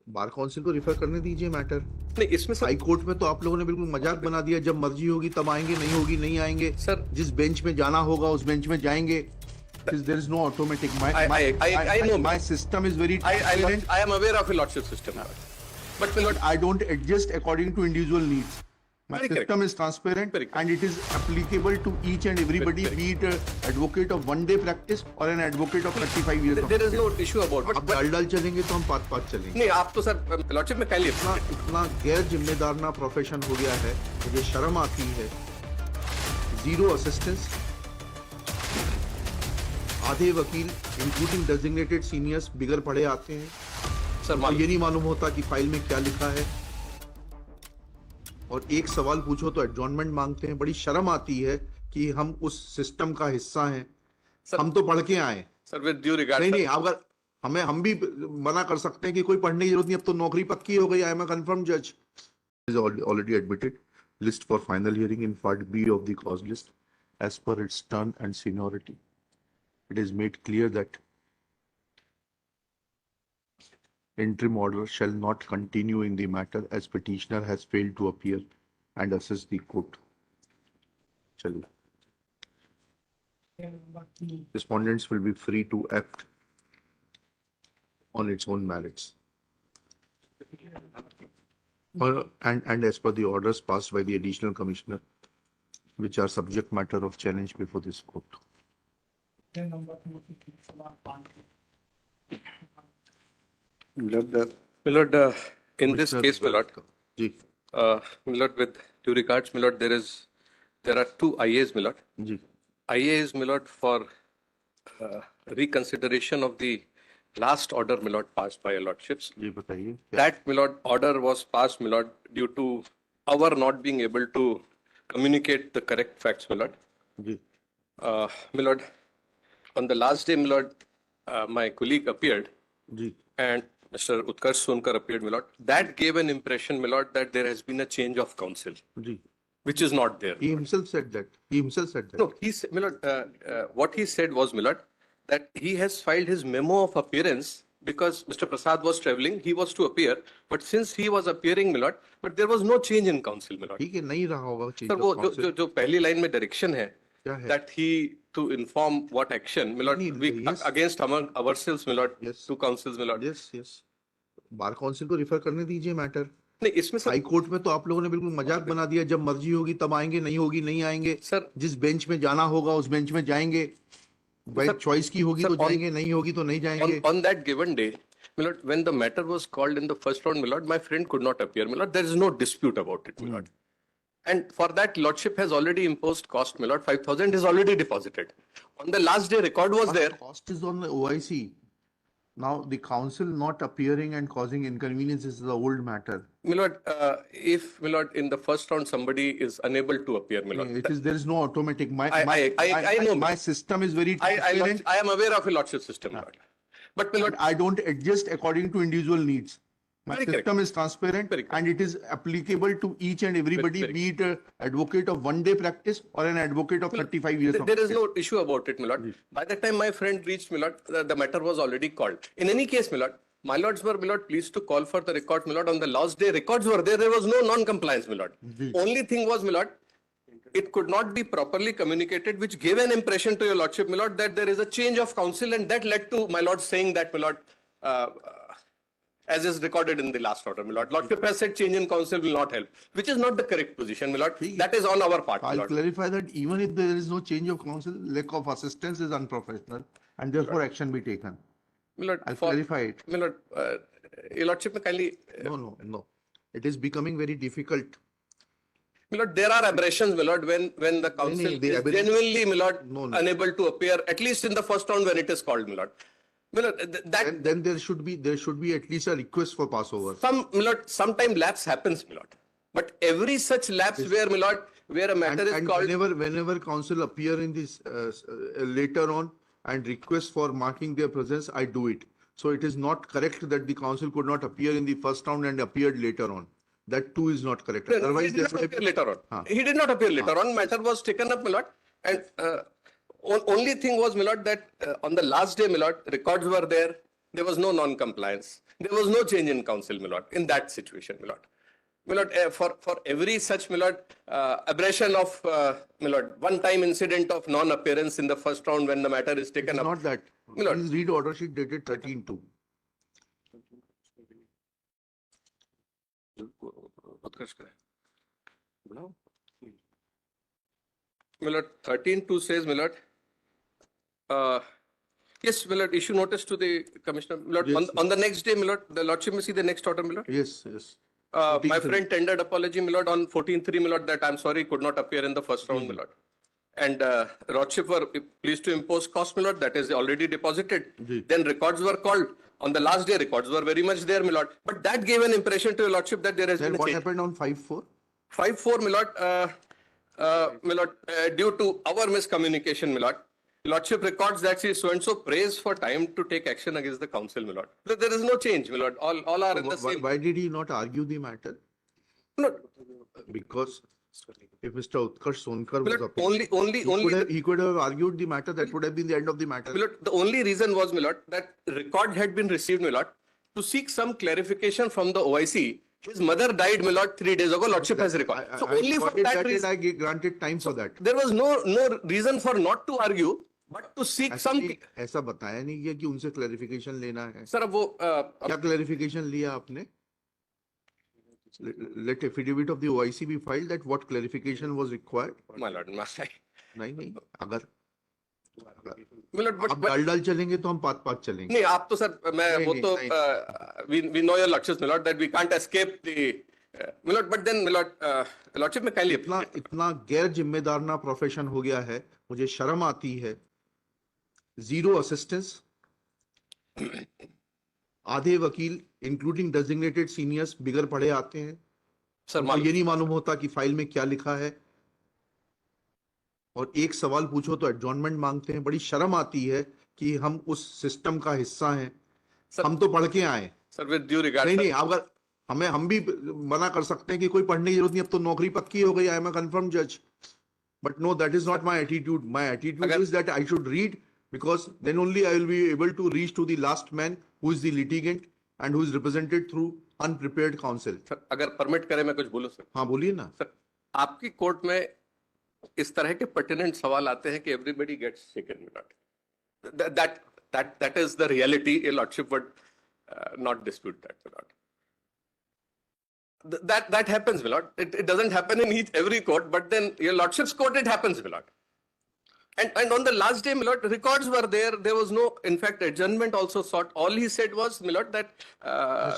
Bar council को refer करने दीजिए मैटर। नहीं, इसमें सर हाई कोर्ट में तो आप लोगों ने बिल्कुल मजाक बना दिया, जब मर्जी होगी तब आएंगे, नहीं होगी नहीं आएंगे। सर जिस बेंच में जाना होगा उस बेंच में जाएंगे। There is no automatic. I know my system is very transparent. I am aware of your lordship system, but my lord, I don't adjust according to individual needs. My Very system correct. is transparent Very correct. and it is applicable to each and everybody, Very be it an advocate of 1 day practice or an advocate of 35 years. there is no issue about. अब डाल चलेंगे तो हम पात चलेंगे। नहीं, आप तो सर लॉर्डशिप में काइंडली इतना गैर जिम्मेदार ना प्रोफेशन हो गया है, मुझे शर्म आती है। जीरो असिस्टेंस, आधे वकील इंक्लूडिंग डेजिग्नेटेड सीनियर्स बिगड़ पड़े आते हैं सर और ये नहीं मालूम होता कि फाइल में क्या लिखा है, और एक सवाल पूछो तो एडजॉर्नमेंट मांगते हैं। बड़ी शर्म आती है कि हम उस सिस्टम का हिस्सा हैं। सर, हम तो पढ़ के आए। सर विद ड्यू रिगार्ड, नहीं, अगर हम भी मना कर सकते हैं कि कोई पढ़ने की जरूरत नहीं, अब तो नौकरी पक्की हो गई। आई एम अ कंफर्म जज। Is already admitted list for final hearing in part B of the cause list as per its turn and seniority. It is made clear that interim order shall not continue in the matter as petitioner has failed to appear and assist the court. Chaliye. Respondents will be free to act on its own merits. And as per the orders passed by the additional commissioner, which are subject matter of challenge before this court. my lord, in this case, my lord, जी my lord, with due regards, my lord, there are two IAs, my lord. जी IA is, my lord, for reconsideration of the last order, my lord, passed by your lordships. जी बताइए। That, my lord, order was passed, my lord, due to our not being able to communicate the correct facts, my lord. जी My lord, on the last day, my lord, my colleague appeared ji and Mr. Utkarsh Sonkar appeared, my lord. That gave an impression, my lord, that there has been a change of counsel, ji which is not there. He himself said that. No, my lord, what he said was, my lord, that he has filed his memo of appearance because Mr. Prasad was traveling, he was to appear, but since he was appearing, my lord, but there was no change in counsel, my lord. ठीक है, नहीं रहा होगा change Sir, of वो counsel. जो पहली line में direction है, क्या है? that he to inform what action, my lord, नहीं, we yes. against among ourselves, my lord, Yes. two councils, my lord. Yes. Bar council को रिफर करने दीजिए मैटर। नहीं, इसमें हाई सर कोर्ट में तो आप लोगों ने बिल्कुल मजाक बना दिया, जब मर्जी होगी तब आएंगे, नहीं होगी नहीं आएंगे। सर जिस बेंच में जाना होगा उस बेंच में जाएंगे। भाई सर, चॉइस की होगी सर, तो on- जाएंगे, नहीं होगी तो नहीं जाएंगे। on that given day, my lord, when the matter was called in the first round, my lord, my friend could not appear, my lord. There is no dispute about it, my lord. And for that, lordship has already imposed cost, my lord. 5,000 is already deposited. On the last day, record was there. Cost is on the OIC. Now the council not appearing and causing inconvenience is the old matter. My lord, if, my lord, in the first round somebody is unable to appear, my lord. There is no automatic. I know. My system is very transparent. I am aware of your lordship system, my lord. But, my lord, I don't adjust according to individual needs. My Very system is transparent Very correct. and it is applicable to each and everybody, Very be it an advocate of 1 day practice or an advocate of 35 years. there is no issue about it, my lord. By the time my friend reached, my lord, the matter was already called. In any case, my lords were, my lord, pleased to call for the record, my lord. On the last day, records were there. There was no non-compliance, my lord. Only thing was, my lord, it could not be properly communicated, which gave an impression to your lordship, my lord, that there is a change of counsel, and that led to my lord saying that, my lord, as is recorded in the last order, my lord. Lordship has said change in counsel will not help, which is not the correct position, my lord. That is on our part, my I'll lord. clarify that even if there is no change of counsel, lack of assistance is unprofessional and therefore action be taken. My lord, I'll clarify it. My lord, your lordship, kindly. No. It is becoming very difficult. My lord, there are aberrations, my lord, when the council the is aberration- genuinely, my lord, No. unable to appear, at least in the first round when it is called, my lord. My lord, that Then there should be at least a request for passover. my lord, sometime lapse happens, my lord. But every such lapse where, my lord, where a matter is And called, whenever council appear in this later on and request for marking their presence, I do it. So it is not correct that the council could not appear in the first round and appeared later on. That too is not correct. he Otherwise, did not appear later on. He did not appear later on. Matter was taken up, my lord, and only thing was, my lord, that on the last day, my lord, records were there. There was no non-compliance. There was no change in counsel, my lord, in that situation, my lord. My lord, for every such, my lord, aberration of, my lord, one-time incident of non-appearance in the first round when the matter is taken It's up. not that. My lord. Please read order sheet dated 13/2. My lord, 13(2) says, my lord, yes, my lord, issue notice to the commissioner. My lord, Yes. on the next day, my lord, the lordship may see the next order, my lord. Yes, yes. My 14/3. friend tendered apology, my lord, on 14/3, my lord, that I'm sorry could not appear in the first round, my lord. And lordship were pleased to impose cost, my lord, that is already deposited. Ji. Then records were called. On the last day, records were very much there, my lord. But that gave an impression to your lordship that there has Then been a what change. happened on 5/4? 5/4, my lord, my lord, due to our miscommunication, my lord, lordship records that she so and so prays for time to take action against the council, my lord. There is no change, my lord. All are in the same. Why did he not argue the matter? No, Because if Mr. Utkarsh Sonkar my was lord, appealing, he could have argued the matter. That would have been the end of the matter. my lord, the only reason was, my lord, that record had been received, my lord, to seek some clarification from the OIC. His mother died, my lord, 3 days ago. Lordship has record. So only for got it, that and reason, I granted time for that. there was no reason for not to argue, but to seek some. Actually, ऐसा बताया नहीं गया कि उनसे clarification लेना है. Sir, अब वो क्या क्लैरिफिकेशन लिया आपने? Let affidavit of the OIC be filed that what clarification was required. my lord, नहीं, अगर my lord, आप डाल चलेंगे तो हम पात चलेंगे. नहीं, आप तो सर, मैं नहीं, वो नहीं, तो नहीं. we know your lordships, my lord, that we can't escape the my lord, but then my lord, lordship में kindly इतना गैर जिम्मेदारना प्रोफेशन हो गया है, मुझे शर्म आती है. जीरो असिस्टेंस, आधे वकील इंक्लूडिंग डेजिग्नेटेड सीनियर्स बिगर पढ़े आते हैं. सर उनको ये नहीं मालूम होता कि फाइल में क्या लिखा है, और एक सवाल पूछो तो एडजॉर्नमेंट मांगते हैं. बड़ी शर्म आती है कि हम उस सिस्टम का हिस्सा हैं. सर, हम तो पढ़ के आए. सर विद ड्यू रिगार्ड, नहीं, अगर हम भी मना कर सकते हैं कि कोई पढ़ने की जरूरत नहीं, अब तो नौकरी पक्की हो गई. आई एम अ कंफर्म जज. But no, that is not my attitude. My attitude is that I should read, because then only I will be able to reach to the last man who is the litigant and who is represented through unprepared counsel. Sir अगर permit करें मैं कुछ बोलूं sir. हाँ, बोलिए ना. Sir आपकी court में इस तरह के पर्टिनेंट सवाल आते हैं कि everybody gets shaken, my lord. That is the reality. A lordship would not dispute that, my lord. That happens, my lord. It doesn't happen in every court, but then your lordship's court it happens, my lord. And on the last day, my lord, records were there. There was no, in fact, adjournment also sought. All he said was, my lord, that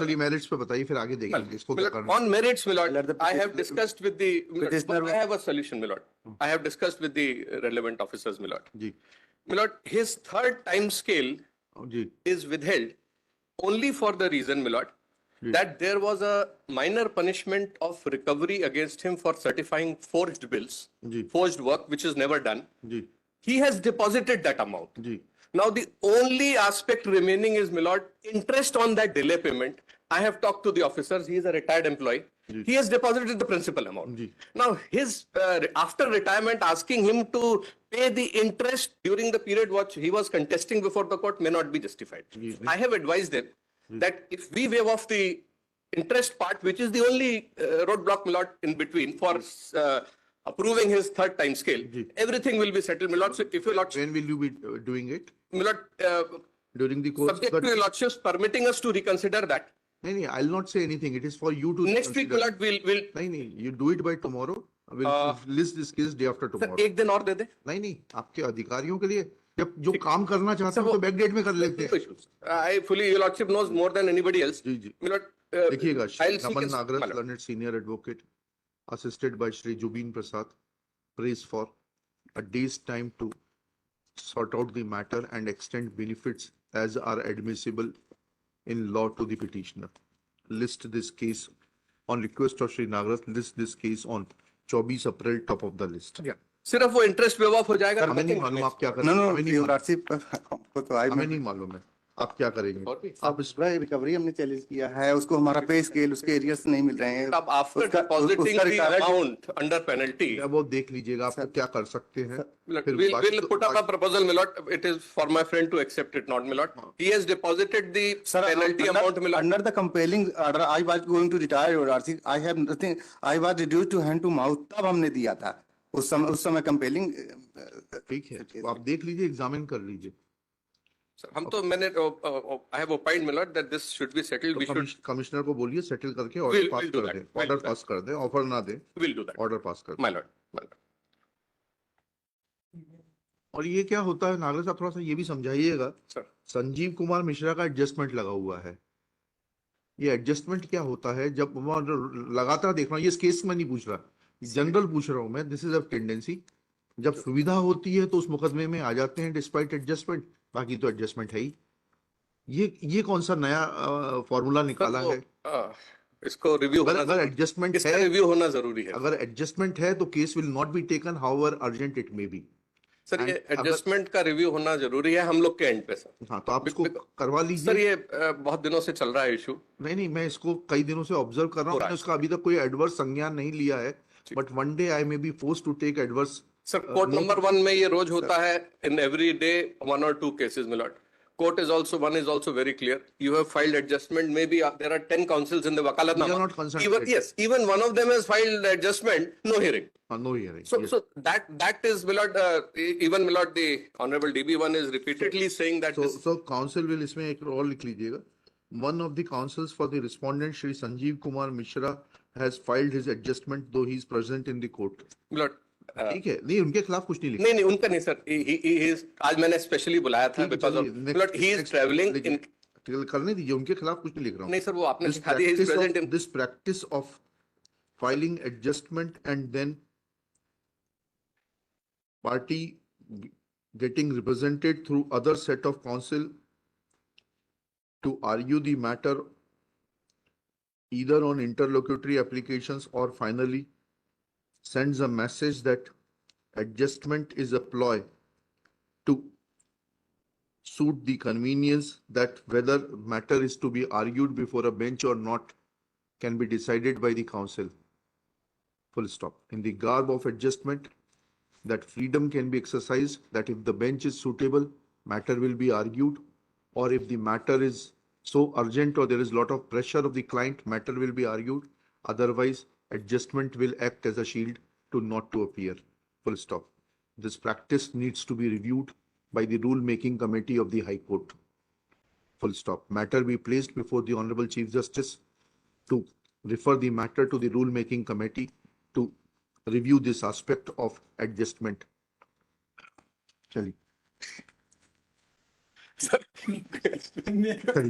चलिए merits पे बताइए, फिर आगे देखेंगे इसको क्या करना. on merits, my lord, Lord, the I have discussed with the. petitioner- I have a solution, my lord. I have discussed with the relevant officers, my lord. जी, My lord, his third time scale ji, is withheld only for the reason, my lord, that there was a minor punishment of recovery against him for certifying forged bills, ji, forged work, which is never done. Ji, He has deposited that amount. Ji. Now, the only aspect remaining is, my lord, interest on that delay payment. I have talked to the officers. He is a retired employee. He has deposited the principal amount. Ji. Now, his after retirement, asking him to pay the interest during the period what he was contesting before the court may not be justified. Ji. I have advised them that if we waive off the interest part, which is the only roadblock, my lord, in between for approving his third time scale, everything will be settled, my lord. So if your lordship, When will you be doing it? my lord, During the course of subject to your lordships permitting us to reconsider that. नहीं, I'll not say anything. It is for you to Next week, my consider. lord, we'll नहीं, you do it by tomorrow. We'll list this case day after sir, tomorrow. एक दिन और दे दे. नहीं, आपके अधिकारियों के लिए जब जो काम करना चाहते हैं तो बैकडेट में कर लेते No हैं. issues. I fully, your lordship knows more than anybody else. Ji, ji. My lord, देखिएगा, I'll Shri seek Raman his- Nagrath, my lord. learned senior advocate, assisted by Shri Jubin Prasad, prays for a day's time to sort out the matter and extend benefits as are admissible in law to the petitioner. List this case on request of Shri Nagrath. List this case on 24 April, top of the list. Yeah. सिर्फ वो interest wave of हो जाएगा. हमें नहीं मालूम आप क्या कर No, रहे हैं. no, हमें नहीं your मालूम. lordship, हमको तो I हमें नहीं मालूम है. आप क्या करेंगे? और भी आप इस पूरा रिकवरी हमने चैलेंज किया है, उसको हमारा पे स्केल, उसके एरियर्स नहीं मिल रहे हैं। अब आफ्टर उसका- डिपॉजिटिंग उसका the retired- amount under penalty, वो देख लीजिएगा आपको क्या कर सकते हैं। फिर we'll बाकी- put up a proposal, my lord. It is for my friend to accept it, not my lord. He has deposited the penalty amount, my lord. Under the compelling order, I was going to retire your RC. I have nothing. I was reduced to hand to mouth. तब हमने दिया था। उस समय compelling। ठीक है, तो आप देख लीजिए, एग्जामिन कर लीजिए। Sir, हम तो मैंने I have opined, my lord, that this should be settled. We should commissioner को बोलिए सेटल करके order We'll- pass we'll do कर that. दें, We'll ऑर्डर do that. पास कर दें, ऑफर ना दें, we'll do that, order pass कर दें। my lord. My lord. और ये क्या होता है नागर साहब, थोड़ा सा ये भी समझाइएगा। Sir. संजीव कुमार मिश्रा का एडजस्टमेंट लगा हुआ है। ये एडजस्टमेंट क्या होता है? जब मैं लगातार देख रहा हूँ, ये इस केस में नहीं पूछ रहा, जनरल पूछ रहा हूँ मैं। दिस इज अ टेंडेंसी, जब सुविधा होती है तो उस मुकदमे में आ जाते हैं डिस्पाइट एडजस्टमेंट, बाकी तो एडजस्टमेंट है ही। ये कौन सा नया फॉर्मूला निकाला तो, है? इसको रिव्यू अगर होना अगर जरूरी- एडजस्टमेंट इसका है, रिव्यू होना जरूरी है। अगर एडजस्टमेंट है तो case will not be taken however urgent it may be. Sir, ये and एडजस्टमेंट का रिव्यू होना जरूरी है हम लोग के एंड पे, सर। हाँ, तो आप इसको करवा सर, लीजिए। ये बहुत दिनों से चल रहा है इशू। नहीं, मैं इसको कई दिनों से ऑब्जर्व कर रहा हूँ, हो रहा मैंने है। उसका अभी तक कोई एडवर्स संज्ञान नहीं लिया है, but one day I may be force to take adverse. Sir, court number 1 में ये रोज होता है, in every day 1 or 2 cases, my lord. Court is also very clear. You have filed adjustment. Maybe there are 10 counsels in the We are wakalatnama. not concerned Even with it. yes, even one of them has filed adjustment. No hearing. No hearing. So that is, my lord. Even, my lord, the honorable DB1 is repeatedly saying that. this- So council will इसमें एक और लिख लीजिएगा। One of the counsels for the respondent, Shri Sanjeev Kumar Mishra, has filed his adjustment though he is present in the court. my lord, ठीक है, नहीं उनके खिलाफ कुछ नहीं लिखा। नहीं उनका नहीं सर। He is, आज मैंने स्पेशली बुलाया था because of, my lord, he is traveling in. करने दीजिए, उनके खिलाफ कुछ नहीं लिख रहा हूँ। नहीं सर, वो आपने This सिखा दिया, he is practice present of- in. this practice of filing adjustment and then party getting represented through other set of counsel to argue the matter either on interlocutory applications or finally sends a message that adjustment is a ploy to suit the convenience, that whether matter is to be argued before a bench or not can be decided by the council. Full stop. In the garb of adjustment, that freedom can be exercised, that if the bench is suitable, matter will be argued, or if the matter is so urgent or there is lot of pressure of the client, matter will be argued. Otherwise, adjustment will act as a shield to not to appear. Full stop. This practice needs to be reviewed by the rule-making committee of the High Court. Full stop. Matter be placed before the Honorable Chief Justice to refer the matter to the rule-making committee to review this aspect of adjustment. Chali. Sir,